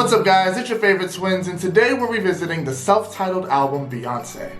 What's up guys, it's your favorite twins, and today we're revisiting the self-titled album Beyonce.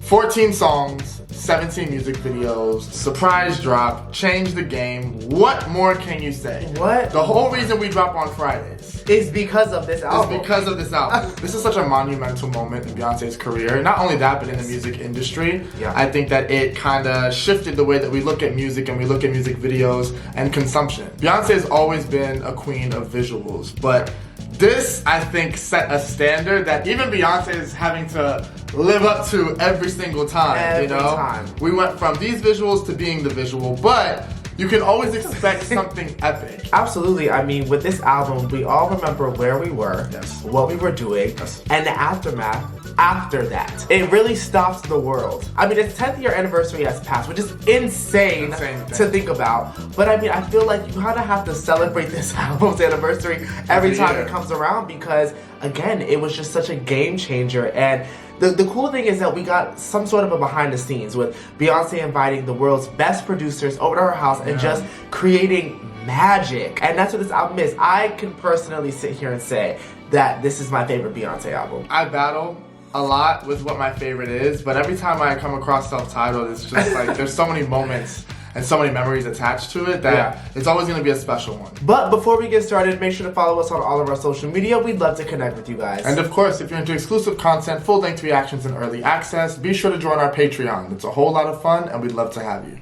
14 songs, 17 music videos, surprise drop, changed the game. What more can you say? What? The whole reason we drop on Fridays is because of this album. It's because of this album. This is such a monumental moment in Beyonce's career. Not only that, but in the music industry. Yeah. I think that it kind of shifted the way that we look at music and we look at music videos and consumption. Beyonce has always been a queen of visuals, but this, I think, set a standard that even Beyonce is having to live up to every single time. Every time. We went from these visuals to being the visual, but you can always expect something epic. Absolutely. I mean, with this album, we all remember where we were, Yes. what we were doing, Yes. and the aftermath after that. It really stops the world. I mean, its 10th year anniversary has passed, which is insane to think about. But I mean, I feel like you kind of have to celebrate this album's anniversary every time it comes around because, again, it was just such a game changer. And the cool thing is that we got some sort of a behind the scenes with Beyonce inviting the world's best producers over to her house and just creating magic. And that's what this album is. I can personally sit here and say that this is my favorite Beyonce album. I battle a lot with what my favorite is, but every time I come across self-titled, it's just like there's so many moments and so many memories attached to it that it's always going to be a special one. But before we get started, make sure to follow us on all of our social media. We'd love to connect with you guys. And of course, if you're into exclusive content, full-length reactions, and early access, be sure to join our Patreon. It's a whole lot of fun, and we'd love to have you.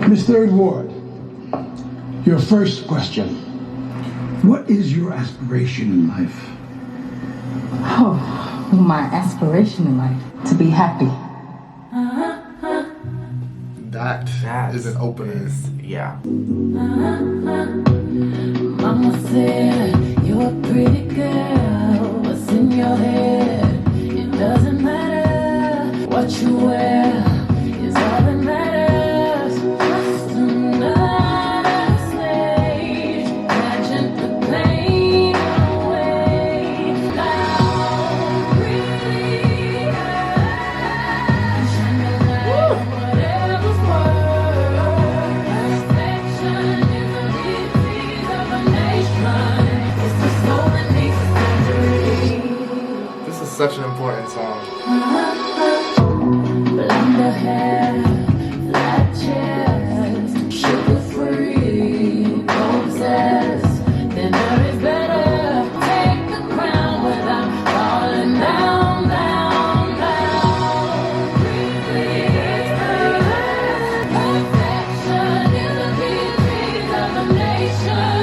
Miss Third Ward, your first question. What is your aspiration in life? Oh, my aspiration in life, to be happy. That is an opener. Yeah. Mama said, you're a pretty girl. What's in your head? It doesn't matter what you wear. It's all that matters. Just another stage. Imagine the pain away. Now, really, shine your light, whatever's worth. Perfection is a disease of a nation. It's the soul that needs surgery. This is such an important song. Blonde hair, flat chest, sugar-free, obsessed. Dinner is better. Take the crown without falling down, down, down. Perfection is a disease of the nation.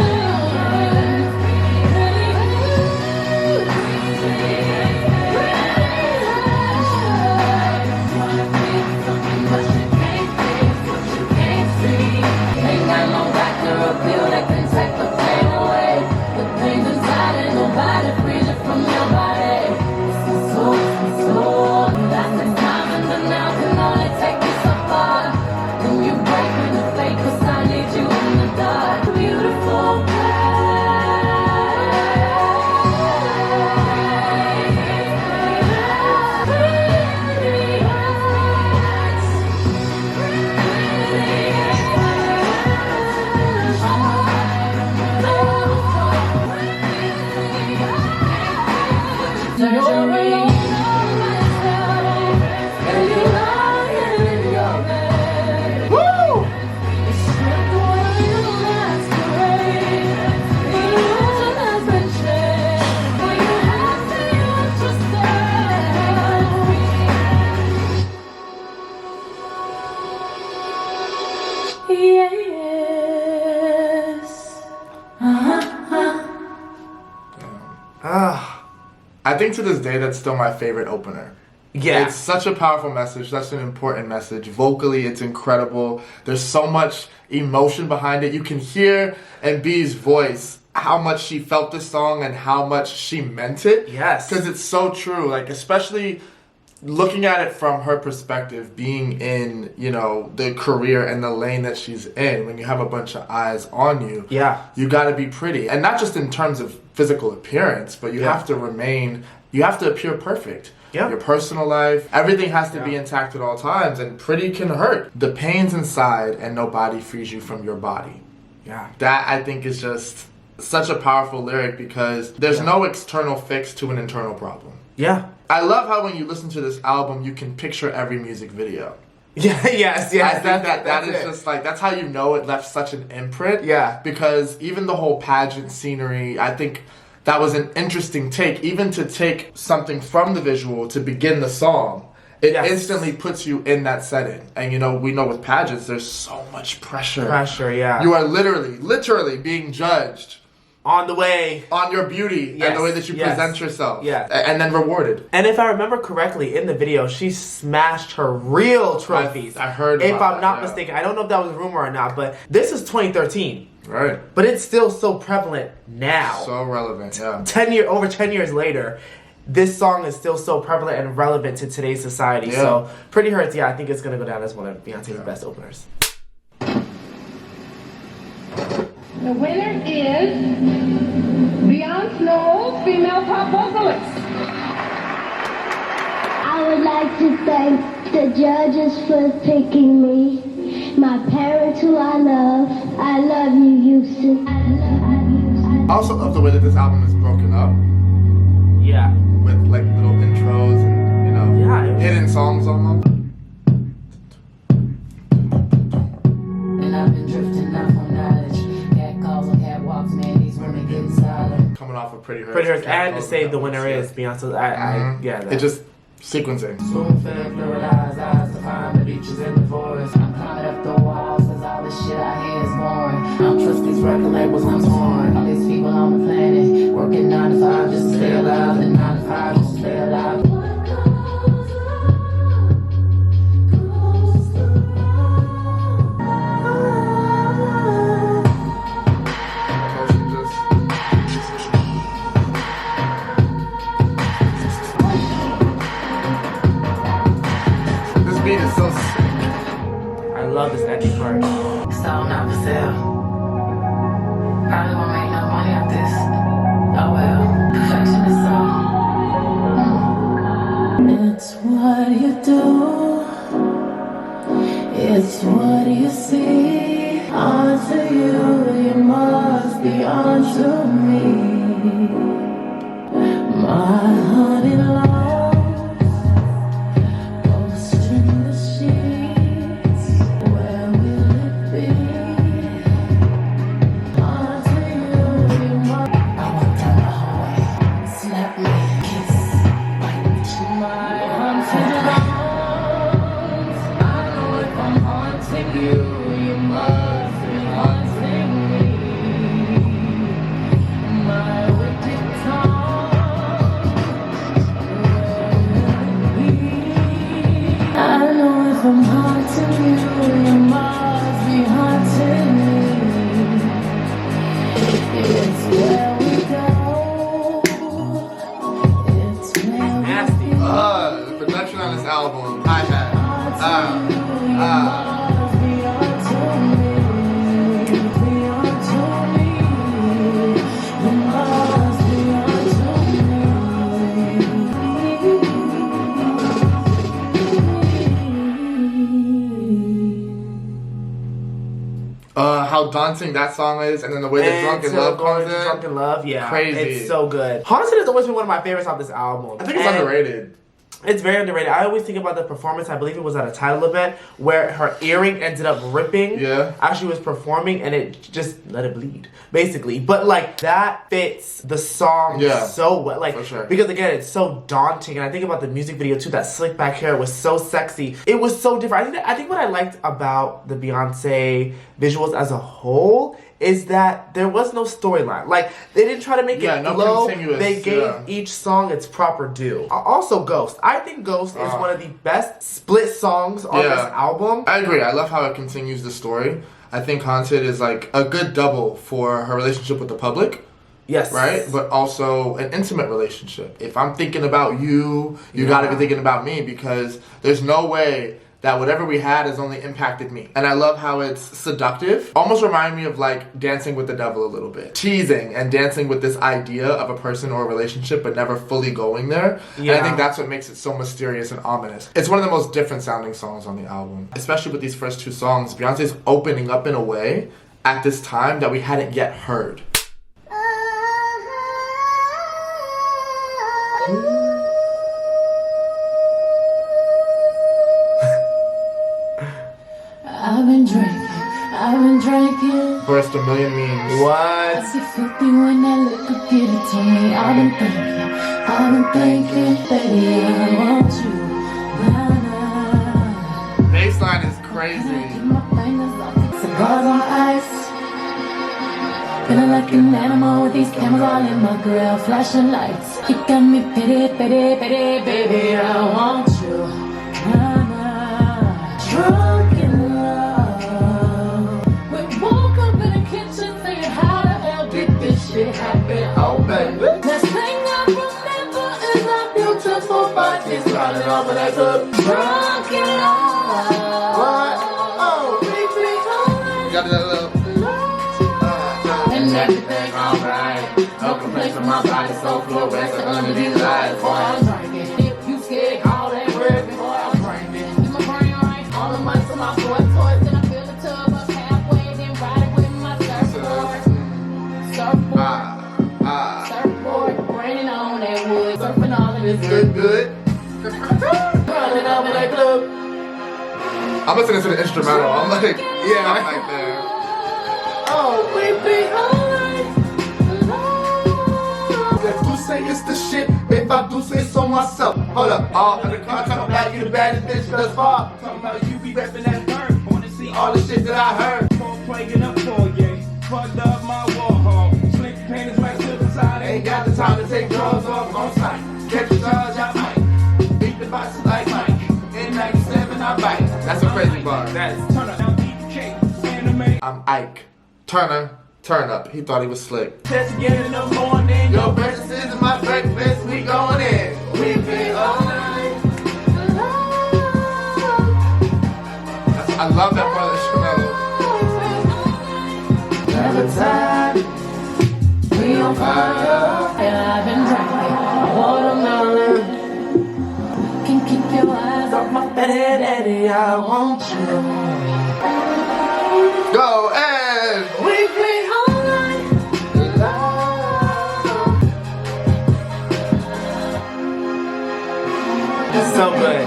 I think to this day, that's still my favorite opener. Yeah. It's such a powerful message, such an important message. Vocally, it's incredible. There's so much emotion behind it. You can hear in B's voice how much she felt this song and how much she meant it. Yes. Because it's so true. Like, especially looking at it from her perspective, being in, you know, the career and the lane that she's in, when you have a bunch of eyes on you, you got to be pretty. And not just in terms of physical appearance, but you have to remain, you have to appear perfect. Your personal life, everything has to be intact at all times, and pretty can hurt. The pain's inside and nobody frees you from your body. That, I think, is just such a powerful lyric because there's no external fix to an internal problem. Yeah. I love how when you listen to this album, you can picture every music video. Yeah, yes. I think that is just like, that's how you know it left such an imprint. Yeah. Because even the whole pageant scenery, I think that was an interesting take. Even to take something from the visual to begin the song, it instantly puts you in that setting. And you know, we know with pageants, there's so much pressure. Yeah. You are literally being judged. On the way. On your beauty and the way that you present yourself. Yeah. And then rewarded. And if I remember correctly, in the video, she smashed her real trophies. I heard If about I'm not mistaken. I don't know if that was a rumor or not, but this is 2013. Right. But it's still so prevalent now. So relevant, yeah. Over 10 years later, this song is still so prevalent and relevant to today's society. Yeah. So Pretty Hurts, I think it's going to go down as one of Beyonce's best openers. The winner is Beyonce Knowles, female pop vocalist. I would like to thank the judges for picking me, my parents who I love you, Houston. I also love the way that this album is broken up. Yeah. With like little intros and, you know, hidden songs almost. And I've been drifting off on knowledge. Cat calls and catwalks, man, these women getting silent. Coming off of Pretty Hurts. Pretty Hurts, and to say the winner is Beyonce. It just sequencing. Spoon fed, pluralized eyes to find the beaches in the forest. I'm climbing up the walls as all the shit I hear is boring. I don't trust these record labels, I'm torn. All these people on the planet working 9 to 5 just to stay alive, and 9 to 5 just to stay alive. Beat is so sick. I love this edgy part. Stone not for sale. Probably won't make no money off this. Oh well, perfection is so. It's what you do. It's what you see. Onto you, you must be onto me. My honey love. From haunting you, you must be haunting me. It's where we go. It's where we go. The production on this album, hi-hat. How daunting that song is, and then the way that Drunken Love comes in. Drunken Love, Crazy. It's so good. Haunted has always been one of my favorites off this album. I think it's underrated. It's very underrated. I always think about the performance. I believe it was at a title event where her earring ended up ripping as she was performing, and it just let it bleed, basically. But like that fits the song so well, like because again, it's so daunting. And I think about the music video too. That slick back hair was so sexy. It was so different. I think what I liked about the Beyonce visuals as a whole is that there was no storyline. Like, they didn't try to make it flow. They gave each song its proper due. Also, Ghost. I think Ghost is one of the best split songs on this album. I agree. I love how it continues the story. I think Haunted is like a good double for her relationship with the public. Yes. Right? But also an intimate relationship. If I'm thinking about you, you gotta be thinking about me, because there's no way that whatever we had has only impacted me. And I love how it's seductive. Almost remind me of like Dancing with the Devil a little bit. Teasing and dancing with this idea of a person or a relationship but never fully going there. And I think that's what makes it so mysterious and ominous. It's one of the most different sounding songs on the album. Especially with these first two songs, Beyonce's opening up in a way at this time that we hadn't yet heard. I've been drinking. Burst a million memes. What? I see 50 when that liquor give it to me. I've been thinking, baby, I want you. Nah, Baseline is crazy. keep my fingers off the cigars on ice. Feeling like an animal with these cameras all in my grill, flashing lights. You got me pity, baby, I want you. Nah, nah. Drunk in love. We woke up in the kitchen saying, how the hell did this shit happen? Oh, baby. Last thing I remember is our beautiful bodies running over that club. Drunk in love. What? Oh, You got that little. And everything alright. No complaints from my body, so fluorescent under these lights. Boy, I'm drinking. If you scared, all that red, boy, I'm drinking. Is my brain right? All the months of my boy toys, and I fill the tub up halfway, then ride it with my surfboard. Surfboard, raining on that wood, surfing all of this good. running over that club. I'm listening to the instrumental. I'm like, yeah, I'm like there. Oh, we be alright. If you say it's the shit, if I do say so myself. Hold up, all in the car talking about you the baddest bitch thus far. Talking about you be reppin' that burn. Wanna see all the shit that I heard. More plaguing up for you. Fucked up my Warhol. Slick painters right to the side. Ain't got the time to take drugs off on sight. Catch a charge, I might. Beat the boxes like Mike. In 97, I bite. That's a crazy bar. That's Turn up now, DK. Anime. I'm Ike. Turner, turn up. He thought he was slick. test again in the morning. Your breakfast is my breakfast. We going in. We be all night. I love that part of the instrumental. Every time we on fire, and I've been drinking watermelon. Can keep your eyes off my fat head, Eddie. I want you. Go and We play all night. It's so good.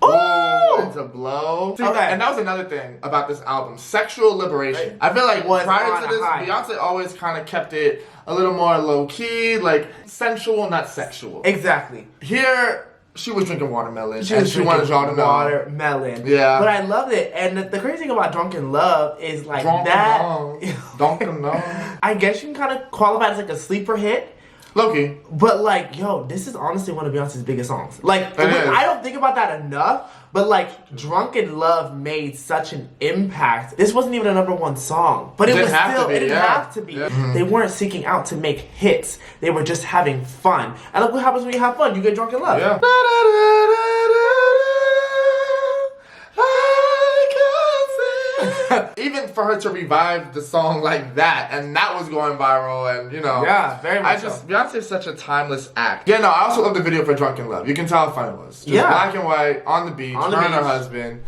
ooh, it's a blow. See, Okay. and that was another thing about this album: sexual liberation. I feel like Was prior on to a this, high. Beyonce always kind of kept it a little more low key, like sensual, not sexual. Exactly. Here, she was drinking watermelon, She and was she wanted y'all to know. watermelon. Yeah. But I loved it. And the crazy thing about Drunken Love is like that. Drunken Love. I guess you can kind of qualify it as like a sleeper hit. Loki. But like, yo, this is honestly one of Beyonce's biggest songs. Like, It is. I don't think about that enough. But like, Drunken Love made such an impact. This wasn't even a #1 song, but it Didn't was have to still. be, It didn't yeah. have to be. Yeah. Mhm. They weren't seeking out to make hits. They were just having fun. And look what happens when you have fun. You get drunk in love. Yeah. Even for her to revive the song like that, and that was going viral, and you know, Yeah, very much Beyonce is such a timeless act. Yeah, no, I also love the video for Drunken Love. You can tell how fun it was. Just Yeah. black and white on the beach, On the her and her beach. husband.